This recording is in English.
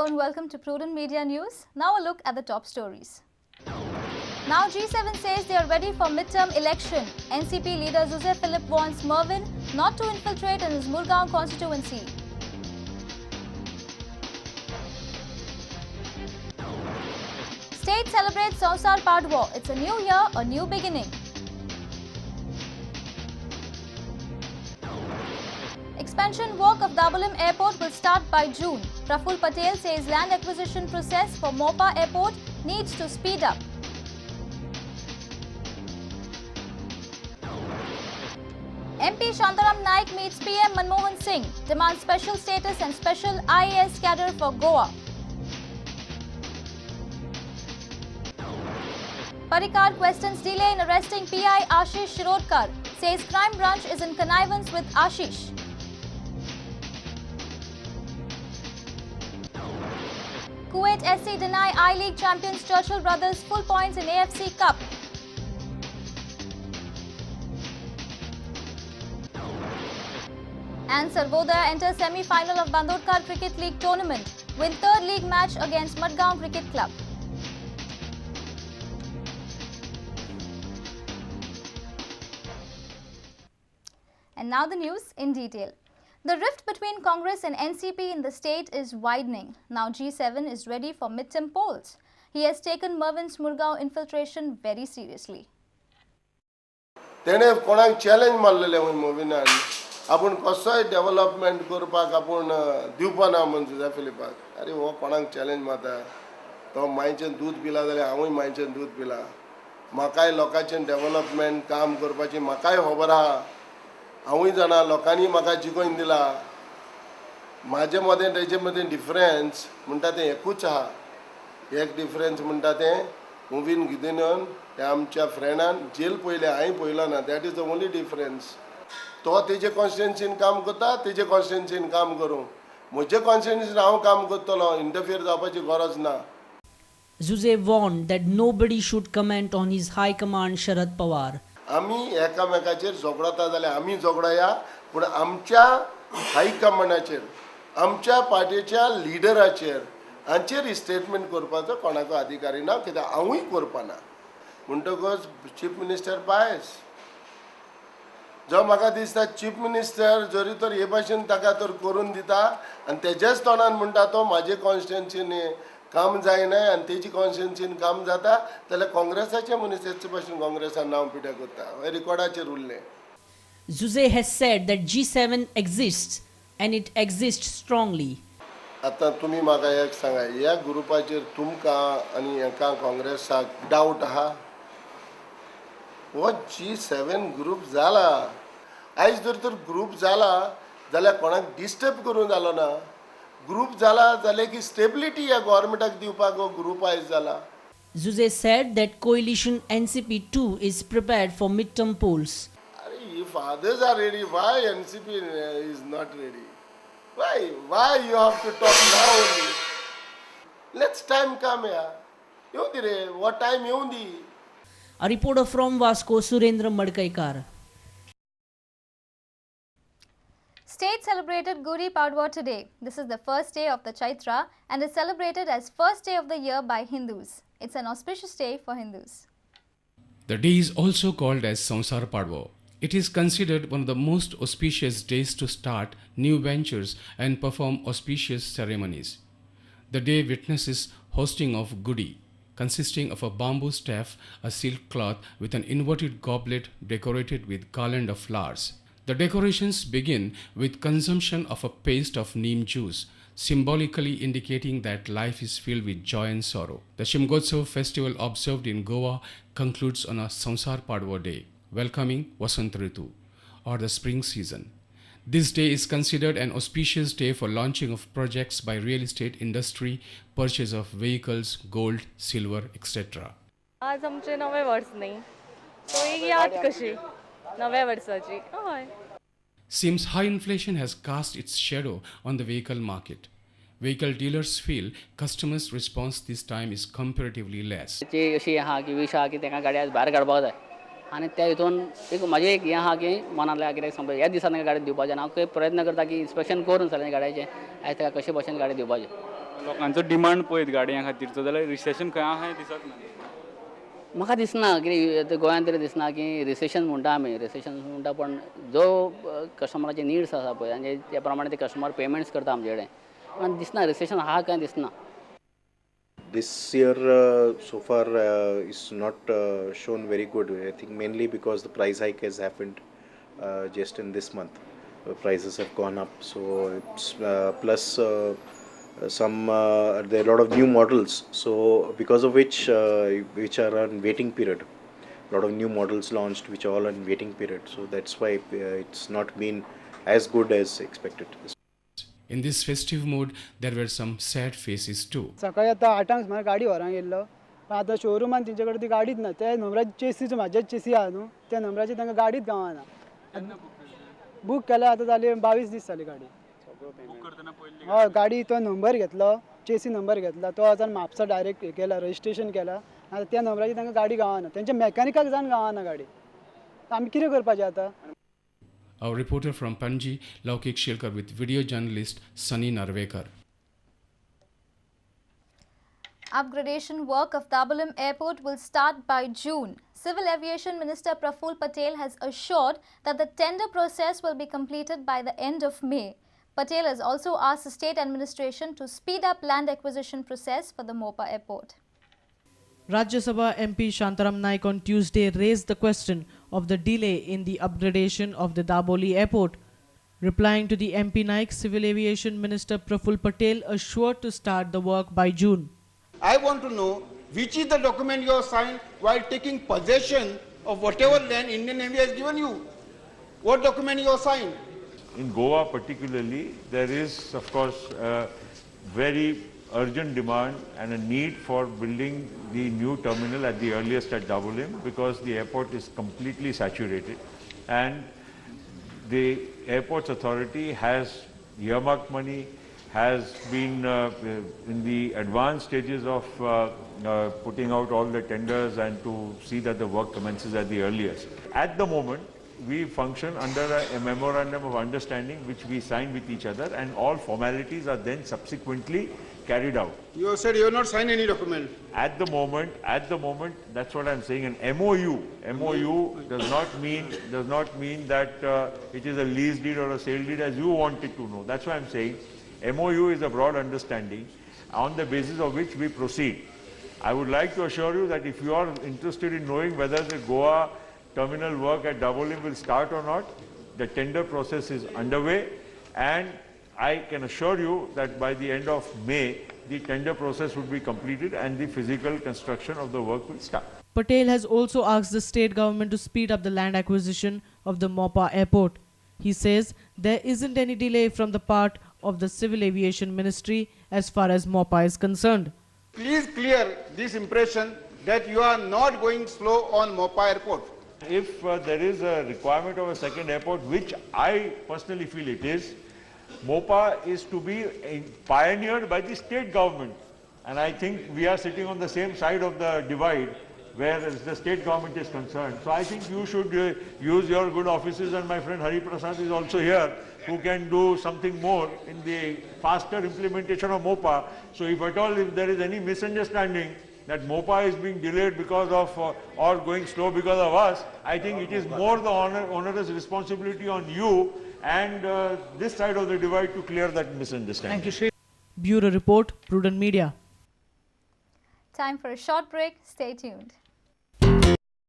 Hello and welcome to Prudent Media News. Now a look at the top stories. Now G7 says they are ready for midterm election. NCP leader Joseph Philip wants Mervyn not to infiltrate in his Murgaon constituency. State celebrates Sausar Padwa. It's a new year, a new beginning. Expansion work of Dabolim Airport will start by June. Praful Patel says land acquisition process for Mopa Airport needs to speed up. MP Shantaram Naik meets PM Manmohan Singh, demands special status and special IAS cadre for Goa. Parikar questions delay in arresting PI Ashish Shirodkar, says crime branch is in connivance with Ashish. Kuwait SC deny I-League champions Churchill Brothers full points in AFC Cup. And Sarvodaya enters semi-final of Bandodkar Cricket League tournament, win third league match against Madgaon Cricket Club. And now the news in detail. The rift between Congress and NCP in the state is widening. Now G7 is ready for midterm polls. He has taken Mervyn's Murgaon infiltration very seriously. तेणे कोणाक challenge मारलेले वय मोविनान आपूण कसोय development करपाक आपूण दिवपाना म्हणून जुझा फिलिपाक अरे हो कोणाक चॅलेंज मारता तो मायचें दूध पिला जाल्यार हांवूय मायचें दूध पिला म्हाकाय लोकांचें डेव्हलपमेंट काम करपाची म्हाकाय खबर आहा हांवूय जाणा लोकांनी म्हाका जिखोवन दिला म्हाजे मदें तेजे मदें डिफरन्स म्हणटा तें एकूच आहा एक डिफरन्स म्हणटा तें मुवीन गिदेनन ते आमच्या फ्रेंडान जेल पयले हांवें पयलो ना that is the only difference तो तेजे कॉन्स्टिट्युएन्सीन काम करता तेजे कॉन्स्टिट्युएन्सीन काम करूं म्हजे कॉन्स्टिट्युएन्सीन हांव काम करतलो इंटरफियर जावपाची गरज ना. Joseph warned that nobody should comment on his high command Sharad Pawar. आमी एकामेकाचेर झगडता जाल्यार आमी झगडया पूण आमच्या हायकमांडाचेर आमच्या पार्टीच्या लिडराचेर हांचेर स्टेटमेंट करपाचो कोणाको अधिकारी ना कित्याक हांवूय करपाना म्हणटकच चीफ मिनिस्टर पायस जो म्हाका दिसता चीफ मिनिस्टर जरी तर हे भाशेन ताका तर करून दिता आनी तेजेच तोंडान म्हणटा तो म्हाजे कॉन्स्टिट्युएन्सीन काम जायना आनी तेजी कॉन्स्टिट्युएन्सीन काम जाता जाल्यार काँग्रेसाचे मनीस तेच भाशेन काँग्रेसान नांव पिड्यार करता हे रिकॉर्डाचेर उरलें. Jose has said that G7 exists and it exists strongly. आता तुम्ही म्हाका एक सांगा ह्या ग्रुपाचेर तुमकां आनी हाका काँग्रेसाक डावट आहा हो G7 ग्रुप जाला आयज जर तर ग्रुप जाला जाल्यार कोणाक डिस्टर्ब करून जालो ना ग्रुप जाला जाल्यार की स्टेबिलिटी ह्या गव्हर्मेंटाक दिवपाक हो ग्रुप आयज जाला. Jose said that coalition NCP too is prepared for midterm polls. If others are ready, why NCP is not ready? Why you have to talk now only? Let's time come here. Yehundi re, what time yehundi? A reporter from Vasco, Surendra Madkaikar. State celebrated Gudi Padwa today. This is the first day of the Chaitra and is celebrated as first day of the year by Hindus. It's an auspicious day for Hindus. The day is also called as Sausar Padwa. It is considered one of the most auspicious days to start new ventures and perform auspicious ceremonies. The day witnesses hosting of Gudi, consisting of a bamboo staff, a silk cloth with an inverted goblet decorated with garland of flowers. The decorations begin with consumption of a paste of neem juice, symbolically indicating that life is filled with joy and sorrow. The Shimgotsav festival observed in Goa concludes on a Sausar Padwa day, welcoming Vasant Ritu, or the spring season. This day is considered an auspicious day for launching of projects by real estate industry, purchase of vehicles, gold, silver, etc. आज आमचे नवे वर्ष नाही तो एक याद कशी नव्या वर्षाची हय. Seems high inflation has cast its shadow on the vehicle market. Vehicle dealers feel customers' response this time is comparatively less. ती अशी आहा की विश आहा की तेका गाडी आज भायर काडपाक जाय आनी त्या हितून एक म्हाजें एक हें आहा की मनांतल्या कित्याक समज ह्या दिसान गाडी दिवपाचें हांव प्रयत्न करता की इन्स्पेक्शन करून सगळ्या गाडयांचें आयज तेका कशे भशेन गाडी दिवपाचें लोकांचो डिमांड पळयत गाडयां खातीरचो जाल्यार रिसेशन खंय आहा हें दिसत ना. म्हाका दिसना की गोंयांत तरी दिसना की रिसेशन म्हणटा आमी रिसेशन म्हणटा पण जो कस्टमराचे निड्स आसा पळय आनी त्या प्रमाणे ते कस्टमर पेमेंट्स करता आमचे कडेन पण दिसना रिसेशन आहा काय दिसना. This year so far is not shown very good. I think mainly because the price hike has happened just in this month. Prices have gone up, so it's plus some there are a lot of new models. So because of which are on waiting period. A lot of new models launched which are all on waiting period. So that's why it's not been as good as expected. In this festive mood, there were some sad faces too. सकाळी आता 8 म्हाका गाडी व्हरांक गेल्लो पण आतां शोरुमान तेंचे कडेन ती गाडीच ना त्या नंबराची चेसीचो म्हाजेच चेसी आहा न्हू त्या नंबराची तांकां गाडीच गावना बूक केल्या आतां जाली 22 दीस जाली गाडी हय गाडी तो नंबर घेतलो चेसी नंबर घेतला तो आतां म्हापसा डायरेक्ट केला रजिस्ट्रेशन केला आतां त्या नंबराची तांकां गाडी गावना तेंच्या मॅकॅनिकाक जावन गावना गाडी आमी कितें करपाचें आतां. Our reporter from Panji, Laukik Shilkar, with video journalist Sunny Narvekar. Upgradation work of Dabolim Airport will start by June. Civil Aviation Minister Praful Patel has assured that the tender process will be completed by the end of May. Patel has also asked the state administration to speed up land acquisition process for the Mopa Airport. Rajya Sabha MP Shantaram Naik on Tuesday raised the question of the delay in the upgradation of the Daboli airport. Replying to the MP Naik, Civil Aviation Minister Praful Patel assured to start the work by June. I want to know which is the document you have signed while taking possession of whatever land Indian Navy has given you. What document you have signed? In Goa particularly, there is of course a very urgent demand and a need for building the new terminal at the earliest at Dabolim because the airport is completely saturated and the airports authority has earmarked money, has been in the advanced stages of putting out all the tenders and to see that the work commences at the earliest. At the moment, we function under a memorandum of understanding which we sign with each other and all formalities are then subsequently carried out. You said you have not signed any document. At the moment, that's what I'm saying. An MOU does not mean that it is a lease deed or a sale deed as you wanted to know. That's why I'm saying MOU is a broad understanding on the basis of which we proceed. I would like to assure you that if you are interested in knowing whether the Goa terminal work at Dabolim will start or not, the tender process is underway and I can assure you that by the end of May, the tender process would be completed and the physical construction of the work will start. Patel has also asked the state government to speed up the land acquisition of the Mopa airport. He says there isn't any delay from the part of the Civil Aviation Ministry as far as Mopa is concerned. Please clear this impression that you are not going slow on Mopa airport. If there is a requirement of a second airport, which I personally feel it is, Mopa is to be pioneered by the state government. And I think we are sitting on the same side of the divide where the state government is concerned. So I think you should use your good offices, and my friend Hari Prasad is also here, who can do something more in the faster implementation of Mopa. So if at all, if there is any misunderstanding that Mopa is being delayed because of or going slow because of us, I think it is more the onerous responsibility on you and this side of the divide to clear that misunderstanding. Thank you, Shri. Bureau Report, Prudent Media. Time for a short break. Stay tuned.